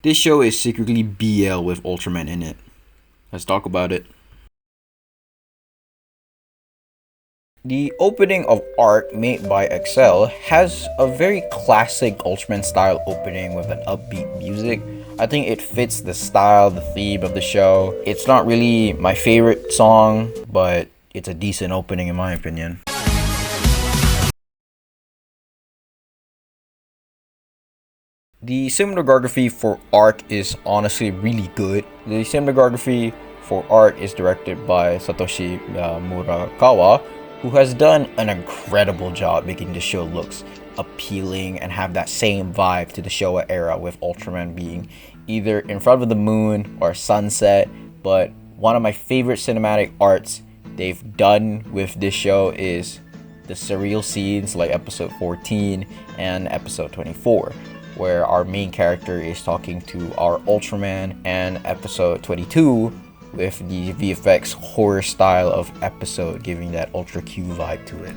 This show is secretly BL with Ultraman in it. Let's talk about it. The opening of Arc, made by Excel, has a very classic Ultraman style opening with an upbeat music. I think it fits the style, the theme of the show. It's not really my favorite song, but it's a decent opening in my opinion. The cinematography for Arc is honestly really good. The cinematography for Arc is directed by Satoshi Murakawa, who has done an incredible job making the show looks appealing and have that same vibe to the Showa era, with Ultraman being either in front of the moon or sunset. But one of my favorite cinematic arts they've done with this show is the surreal scenes like episode 14 and episode 24, where our main character is talking to our Ultraman, and episode 22 with the VFX horror style of episode, giving that Ultra Q vibe to it.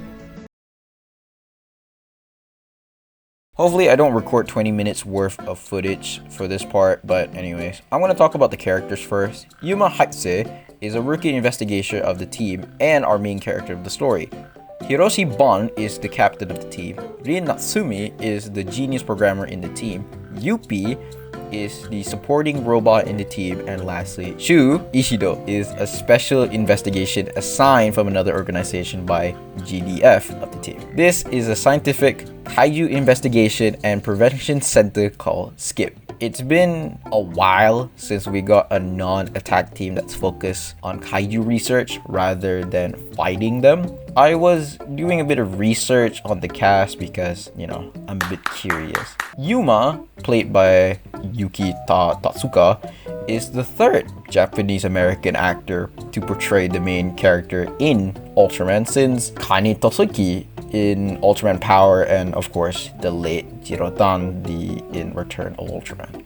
Hopefully I don't record 20 minutes worth of footage for this part, but anyways, I'm going to talk about the characters first. Yuma Haitse is a rookie investigation of the team and our main character of the story. Hiroshi Bon is the captain of the team. Rin Natsumi is the genius programmer in the team. Yuppie is the supporting robot in the team. And lastly, Shu Ishido is a special investigation assigned from another organization by GDF of the team. This is a scientific kaiju investigation and prevention center called SKIP. It's been a while since we got a non-attack team that's focused on kaiju research rather than fighting them. I was doing a bit of research on the cast because, I'm a bit curious. Yuma, played by Yuki Tatsuka, is the third Japanese-American actor to portray the main character in Ultraman since Kane Tosuki in Ultraman Power, and of course the late Jirotan in Return of Ultraman.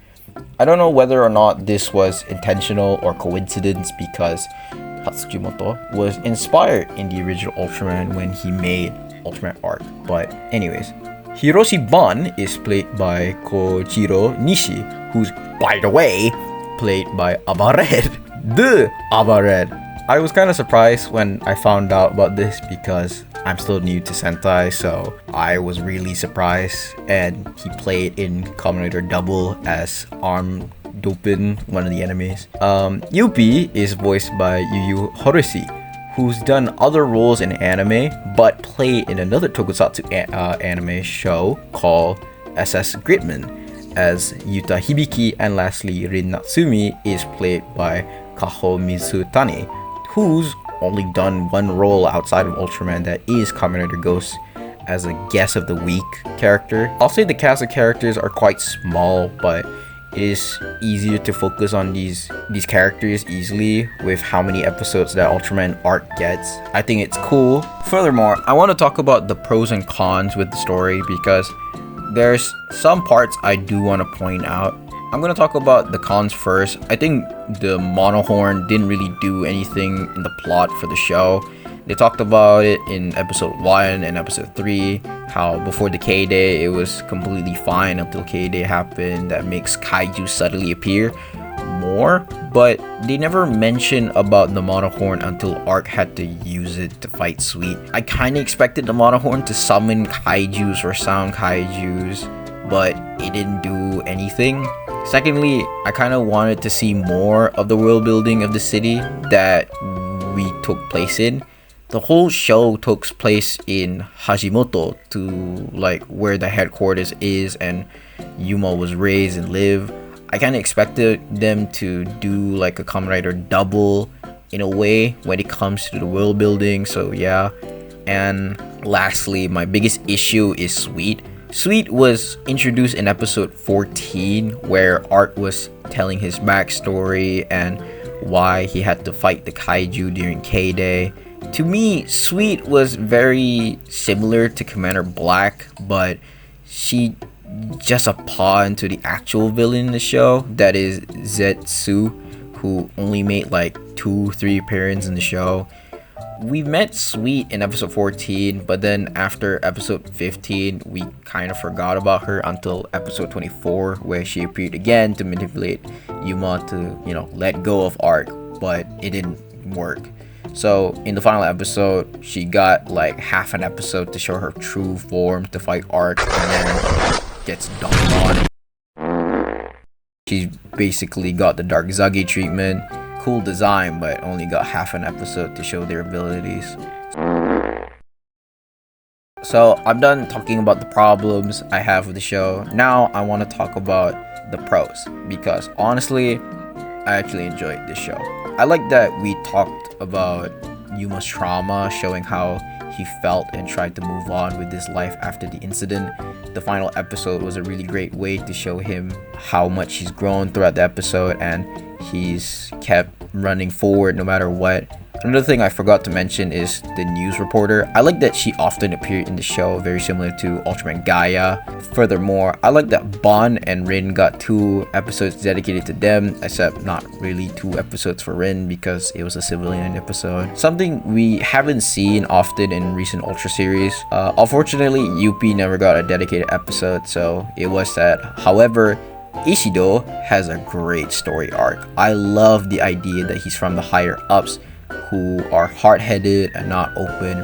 I don't know whether or not this was intentional or coincidence, because Tatsujimoto was inspired in the original Ultraman when he made Ultraman Arc. But anyways, Hiroshi Bon is played by Kojiro Nishi, who's, by the way, played by Avared, the Avared. I was kind of surprised when I found out about this because I'm still new to Sentai, so I was really surprised. And he played in Kamen Rider Double as Arm Dopin, one of the enemies. Yuppie is voiced by Yu Yu Horushi, who's done other roles in anime but played in another tokusatsu anime show called SS Gridman as Yuta Hibiki. And lastly, Rin Natsumi is played by Kaho Mizutani, who's only done one role outside of Ultraman, that is Kamen Rider Ghost, as a guest of the week character. I'll say the cast of characters are quite small, but it is easier to focus on these characters easily with how many episodes that Ultraman Arc gets. I think it's cool. Furthermore, I want to talk about the pros and cons with the story, because there's some parts I do want to point out. I'm going to talk about the cons first. I think the monohorn didn't really do anything in the plot for the show. They talked about it in episode 1 and episode 3, how before the K-Day it was completely fine until K-Day happened. That makes kaiju suddenly appear more, but they never mentioned about the monohorn until Arc had to use it to fight Sweet. I kind of expected the monohorn to summon kaijus or sound kaijus, but it didn't do anything. Secondly, I kind of wanted to see more of the world building of the city that we took place in. The whole show took place in Hashimoto, to like where the headquarters is and Yuma was raised and lived. I kind of expected them to do like a Kamen Rider Double in a way when it comes to the world building, so yeah. And lastly, my biggest issue is Sweet. Sweet was introduced in episode 14, where Art was telling his backstory and why he had to fight the kaiju during K-Day. To me, Sweet was very similar to Commander Black, but she just a pawn to the actual villain in the show, that is Zetsu, who only made like 2-3 appearances in the show. we met Sweet in episode 14, but then after episode 15, we kind of forgot about her until episode 24, where she appeared again to manipulate Yuma to, let go of Arc, but it didn't work. So in the final episode, she got like half an episode to show her true form to fight Arc, and then gets dunked on. She basically got the Dark Zagi treatment. Cool design, but only got half an episode to show their abilities. So I'm done talking about the problems I have with the show. Now I want to talk about the pros, because honestly, I actually enjoyed this show. I like that we talked about Yuma's trauma, showing how he felt and tried to move on with his life after the incident. The final episode was a really great way to show him how much he's grown throughout the episode, and he's kept running forward no matter what. Another thing I forgot to mention is the news reporter. I like that she often appeared in the show, very similar to Ultraman GAIA. Furthermore, I like that Bon and Rin got 2 episodes dedicated to them, except not really 2 episodes for Rin because it was a civilian episode. Something we haven't seen often in recent Ultra series. Unfortunately, Yuppie never got a dedicated episode, so it was sad. However, Ishido has a great story arc. I love the idea that he's from the higher ups who are hard-headed and not open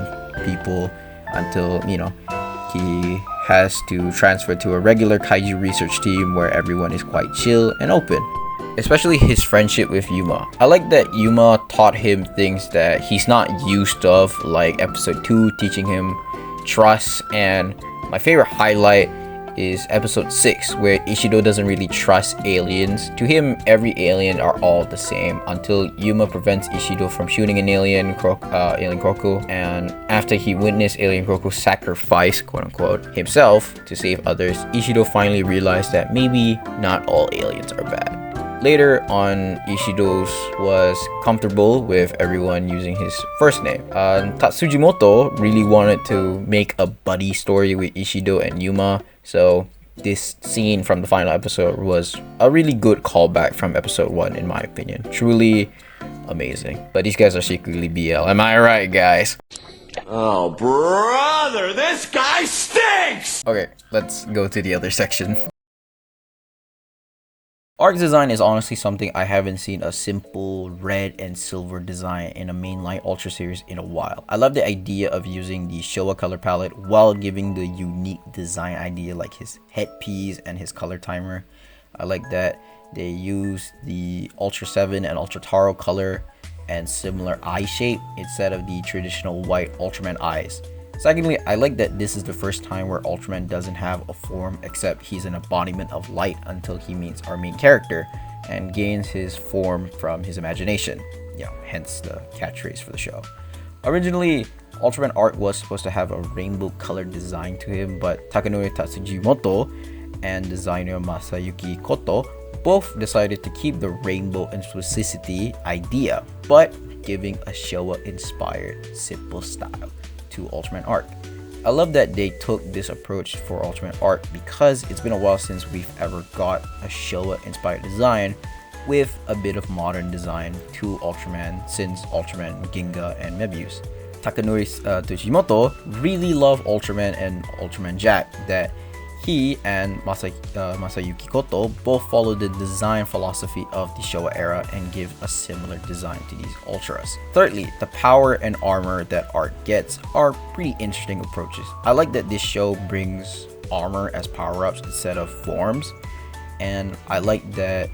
people until, he has to transfer to a regular kaiju research team where everyone is quite chill and open. Especially his friendship with Yuma. I like that Yuma taught him things that he's not used of, like episode 2 teaching him trust, and my favorite highlight is episode 6, where Ishido doesn't really trust aliens. To him, every alien are all the same until Yuma prevents Ishido from shooting an alien Kroku, and after he witnessed alien Kroku sacrifice, quote-unquote, himself to save others, Ishido finally realized that maybe not all aliens are bad. Later on, Ishido was comfortable with everyone using his first name. Tatsujimoto really wanted to make a buddy story with Ishido and Yuma, so this scene from the final episode was a really good callback from episode 1 in my opinion. Truly amazing. But these guys are secretly BL, am I right, guys? Oh, brother, this guy stinks! Okay, let's go to the other section. Arc design is honestly something I haven't seen a simple red and silver design in a mainline Ultra series in a while. I love the idea of using the Showa color palette while giving the unique design idea like his headpiece and his color timer. I like that they use the Ultra 7 and Ultra Taro color and similar eye shape instead of the traditional white Ultraman eyes. Secondly, I like that this is the first time where Ultraman doesn't have a form except he's an embodiment of light until he meets our main character and gains his form from his imagination. Hence the catchphrase for the show. Originally, Ultraman Arc was supposed to have a rainbow colored design to him, but Takanori Tatsujimoto and designer Masayuki Koto both decided to keep the rainbow and splicicity idea, but giving a Showa-inspired simple style to Ultraman Arc. I love that they took this approach for Ultraman Arc because it's been a while since we've ever got a Showa-inspired design with a bit of modern design to Ultraman since Ultraman Ginga and Mebius. Takanori Tsujimoto really loved Ultraman and Ultraman Jack, that he and Masayuki Koto both follow the design philosophy of the Showa era and give a similar design to these Ultras. Thirdly, the power and armor that Arc gets are pretty interesting approaches. I like that this show brings armor as power-ups instead of forms, and I like that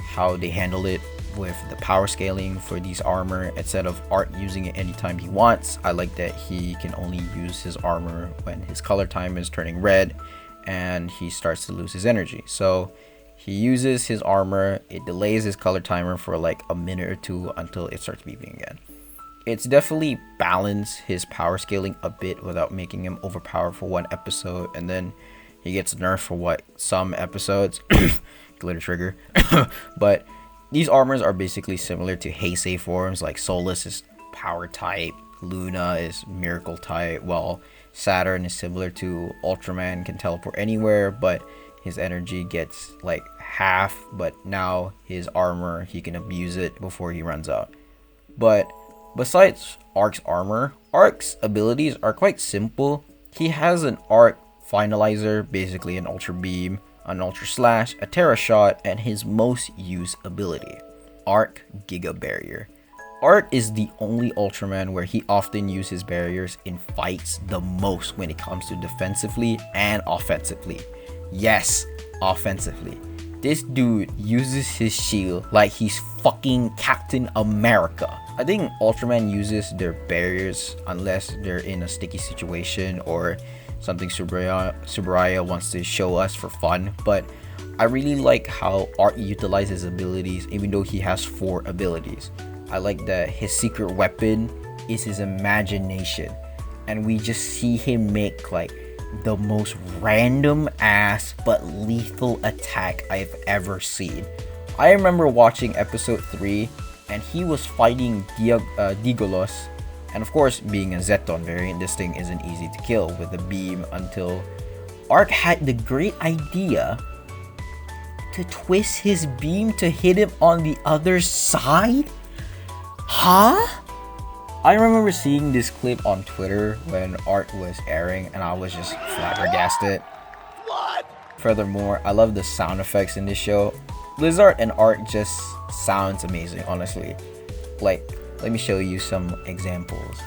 how they handle it with the power scaling for these armor instead of Arc using it anytime he wants. I like that he can only use his armor when his color time is turning red and he starts to lose his energy. So he uses his armor, it delays his color timer for like a minute or 2 until it starts beeping again. It's definitely balanced his power scaling a bit without making him overpowered for one episode, and then he gets nerfed for some episodes. Glitter trigger. But these armors are basically similar to Heisei forms, like Solus is power type, Luna is miracle type, while Saturn is similar to Ultraman, can teleport anywhere, but his energy gets like half, but now his armor, he can abuse it before he runs out. But Besides Arc's armor, Arc's abilities are quite simple. He has an Arc Finalizer, basically an Ultra Beam, an Ultra Slash, a Terra Shot, and his most used ability, Arc Giga Barrier. Arc is the only Ultraman where he often uses barriers in fights the most when it comes to defensively and offensively. Yes, offensively. This dude uses his shield like he's fucking Captain America. I think Ultraman uses their barriers unless they're in a sticky situation or something Tsuburaya wants to show us for fun, but I really like how Arc utilizes abilities even though he has 4 abilities. I like that his secret weapon is his imagination, and we just see him make like the most random ass but lethal attack I've ever seen. I remember watching episode 3 and he was fighting Digolos, and of course being a Zeton variant, this thing isn't easy to kill with a beam until Arc had the great idea to twist his beam to hit him on the other side? Huh? I remember seeing this clip on Twitter when Arc was airing and I was just flabbergasted. What? Furthermore, I love the sound effects in this show. Blizzard and Arc just sounds amazing, honestly. Like, let me show you some examples.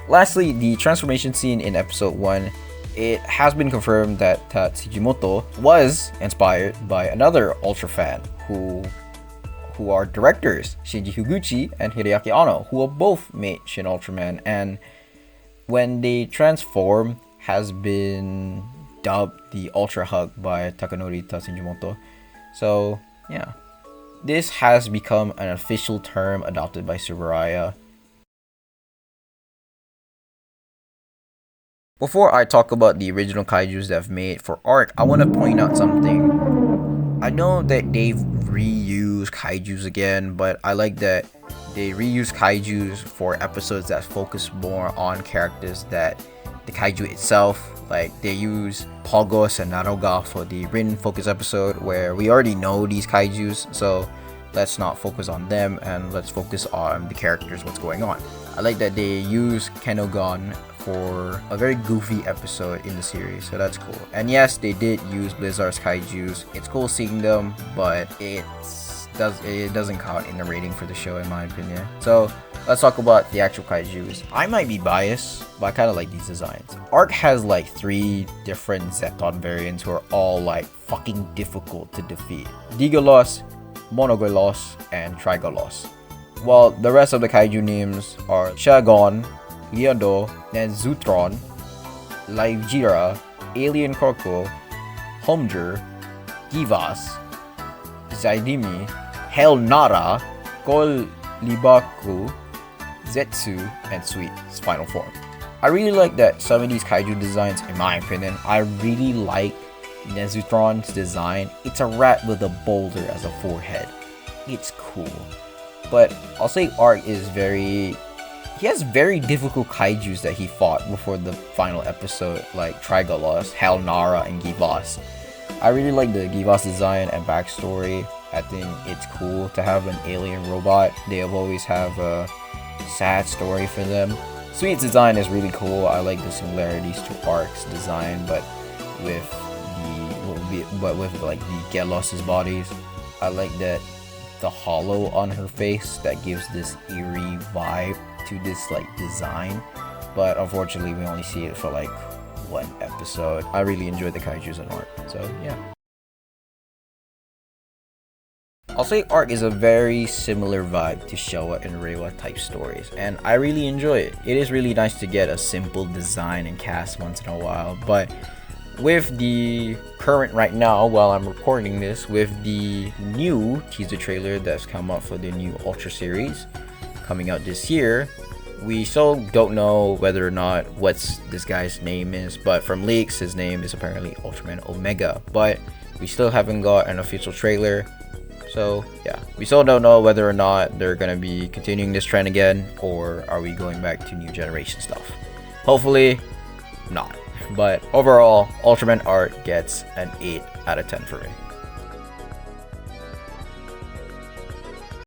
Lastly, the transformation scene in episode 1. It has been confirmed that Tsujimoto was inspired by another Ultra fan who are directors, Shinji Higuchi and Hideaki Anno, who have both made Shin Ultraman, and when they transform has been dubbed the Ultra Hug by Takanori Tsujimoto. So yeah, this has become an official term adopted by Tsuburaya. Before I talk about the original kaijus that I've made for Arc, I want to point out something. I know that they've reused kaijus again, but I like that they reuse kaijus for episodes that focus more on characters that the kaiju itself. Like they use Pogos and Naroga for the Rin focus episode where we already know these kaijus, so let's not focus on them and let's focus on the characters, what's going on. I like that they use Kenogon for a very goofy episode in the series, so that's cool. And yes, they did use Blizzard's kaijus. It's cool seeing them, but it doesn't count in the rating for the show in my opinion. So let's talk about the actual kaijus. I might be biased, but I kind of like these designs. Arc has like 3 different Zeton variants who are all like fucking difficult to defeat. Digolos, Monogolos, and Trigolos. While the rest of the kaiju names are Shagon, Liado, Nenzutron, Laivjira, Alien Korko, Homger, Givas, Zaidimi, Helnara, Kol Libaku, Zetsu, and Sweet's final form. I really like that some of these kaiju designs, in my opinion. I really like Nenzutron's design. It's a rat with a boulder as a forehead. It's cool. But I'll say Arc is he has very difficult kaijus that he fought before the final episode, like Trigolos, Helnara, and Givas. I really like the Givas design and backstory. I think it's cool to have an alien robot. They always have a sad story for them. Sweet's design is really cool. I like the similarities to Arc's design, but with like the Gelos's bodies. I like that the hollow on her face that gives this eerie vibe to this like design, but unfortunately we only see it for like 1 episode. I really enjoyed the kaijus in Arc, so yeah. I'll say Arc is a very similar vibe to Showa and Reiwa type stories, and I really enjoy it. It is really nice to get a simple design and cast once in a while, but with the current right now, while I'm recording this, with the new teaser trailer that's come out for the new Ultra series coming out this year, we still don't know whether or not what's this guy's name is, but from leaks his name is apparently Ultraman Omega, but we still haven't got an official trailer. So yeah, we still don't know whether or not they're gonna be continuing this trend again, or are we going back to new generation stuff. Hopefully not. But overall, Ultraman Art gets an 8 out of 10 for me.